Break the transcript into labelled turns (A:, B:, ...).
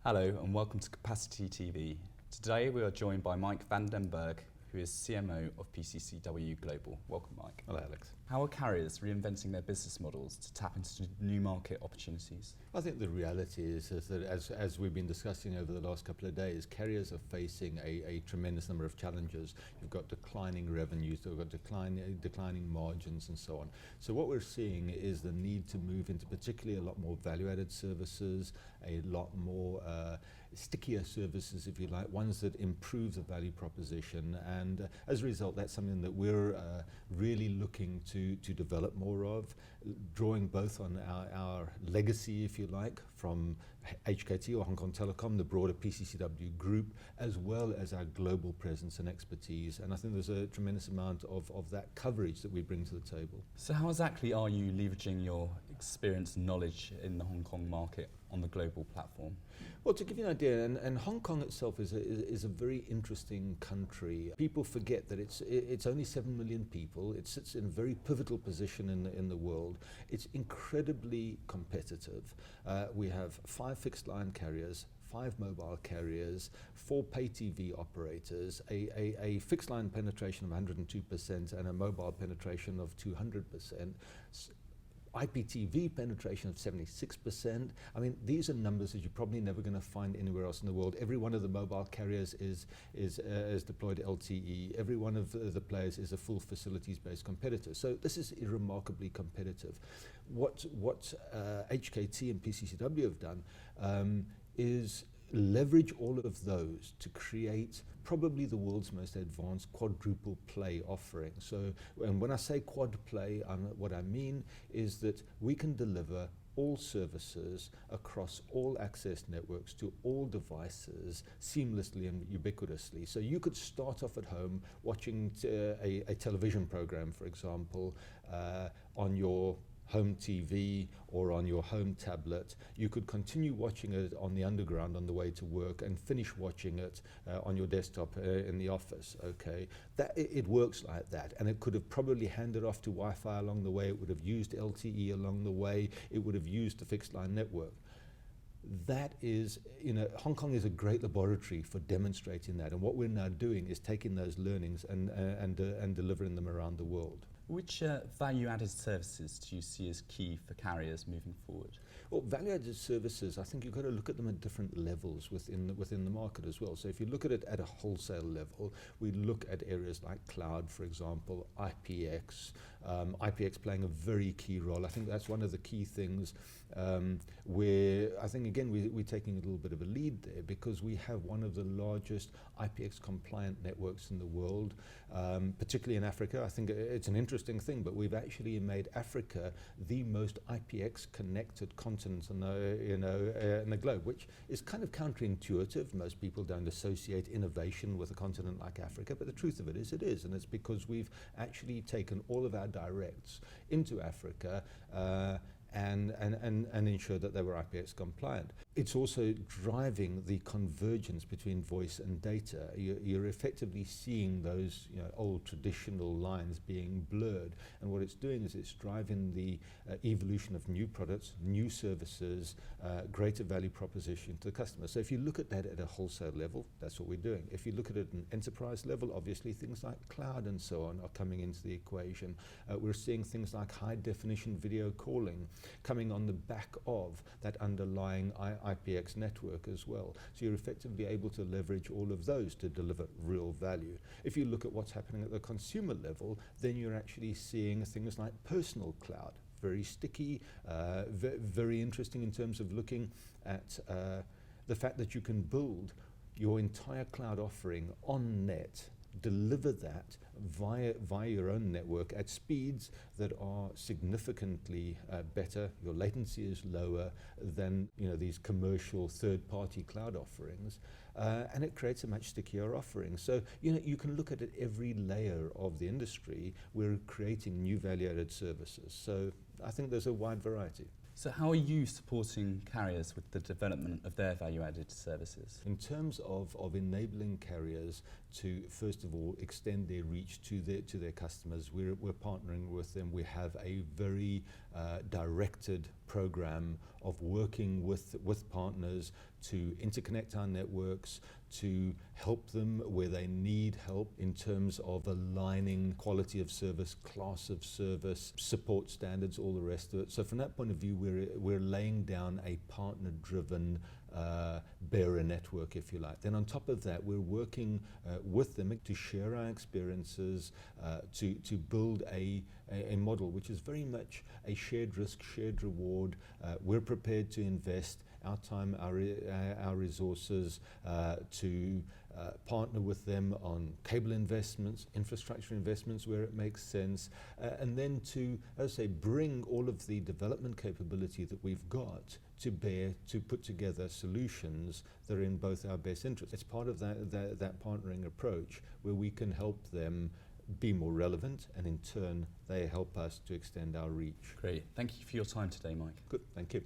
A: Hello and welcome to Capacity TV. Today we are joined by Mike van den Bergh, who is CMO of PCCW Global. Welcome, Mike.
B: Hello, Alex.
A: How are carriers reinventing their business models to tap into new market opportunities?
B: I think the reality is that as we've been discussing over the last couple of days, carriers are facing a tremendous number of challenges. You've got declining revenues, you've got declining margins and so on. So what we're seeing is the need to move into particularly a lot more value-added services, a lot more stickier services, if you like, ones that improve the value proposition. And as a result, that's something that we're really looking to develop more of, drawing both on our legacy, if you like, from HKT or Hong Kong Telecom, the broader PCCW group, as well as our global presence and expertise. And I think there's a tremendous amount of that coverage that we bring to the table.
A: So how exactly are you leveraging your experience and knowledge in the Hong Kong market on the global platform?
B: Well, to give you an idea, and Hong Kong itself is a very interesting country. People forget that it's only 7 million people. It sits in a very pivotal position in the world. It's incredibly competitive. We have 5 fixed line carriers, 5 mobile carriers, 4 pay TV operators, a fixed line penetration of 102% and a mobile penetration of 200%. IPTV penetration of 76%. I mean, these are numbers that you're probably never going to find anywhere else in the world. Every one of the mobile carriers is deployed LTE. Every one of the players is a full facilities-based competitor. So this is remarkably competitive. What HKT and PCCW have done is leverage all of those to create probably the world's most advanced quadruple play offering. So, and when I say quad play, what I mean is that we can deliver all services across all access networks to all devices seamlessly and ubiquitously. So you could start off at home watching a television program, for example, on your home TV or on your home tablet. You could continue watching it on the underground on the way to work and finish watching it on your desktop in the office, okay? It works like that, and it could have probably handed off to Wi-Fi along the way. It would have used LTE along the way. It would have used the fixed line network. That is, Hong Kong is a great laboratory for demonstrating that, and what we're now doing is taking those learnings and delivering them around the world.
A: Which value-added services do you see as key for carriers moving forward?
B: Well, value-added services, I think you've got to look at them at different levels within the market as well. So if you look at it at a wholesale level, we look at areas like cloud, for example, IPX playing a very key role. I think that's one of the key things where I think, again, we're taking a little bit of a lead there because we have one of the largest IPX compliant networks in the world, particularly in Africa. I think it's an interesting thing, but we've actually made Africa the most IPX connected continent in the globe, which is kind of counterintuitive. Most people don't associate innovation with a continent like Africa, but the truth of it is, and it's because we've actually taken all of our directs into Africa and ensure that they were IPX compliant. It's also driving the convergence between voice and data. You're effectively seeing those old traditional lines being blurred, and what it's doing is it's driving the evolution of new products, new services, greater value proposition to the customer. So if you look at that at a wholesale level, that's what we're doing. If you look at it at an enterprise level, obviously things like cloud and so on are coming into the equation. We're seeing things like high definition video calling coming on the back of that underlying IPX network as well. So you're effectively able to leverage all of those to deliver real value. If you look at what's happening at the consumer level, then you're actually seeing things like personal cloud, very sticky, very interesting in terms of looking at the fact that you can build your entire cloud offering on net, deliver that via your own network at speeds that are significantly better. Your latency is lower than these commercial third-party cloud offerings, and it creates a much stickier offering. So you can look at it every layer of the industry. We're creating new value-added services. So I think there's a wide variety.
A: So how are you supporting carriers with the development of their value-added services?
B: In terms of enabling carriers to, first of all, extend their reach to their customers, we're partnering with them. We have a very directed program of working with partners to interconnect our networks, to help them where they need help in terms of aligning quality of service, class of service, support standards, all the rest of it. So from that point of view, we're laying down a partner-driven bearer network, if you like. Then on top of that, we're working with them to share our experiences, to build a model which is very much a shared risk, shared reward. We're prepared to invest our time, our resources to partner with them on cable investments, infrastructure investments where it makes sense, and then to, as I say, bring all of the development capability that we've got to bear to put together solutions that are in both our best interests. It's part of that partnering approach where we can help them be more relevant, and in turn they help us to extend our reach.
A: Great. Thank you for your time today, Mike.
B: Good, thank you.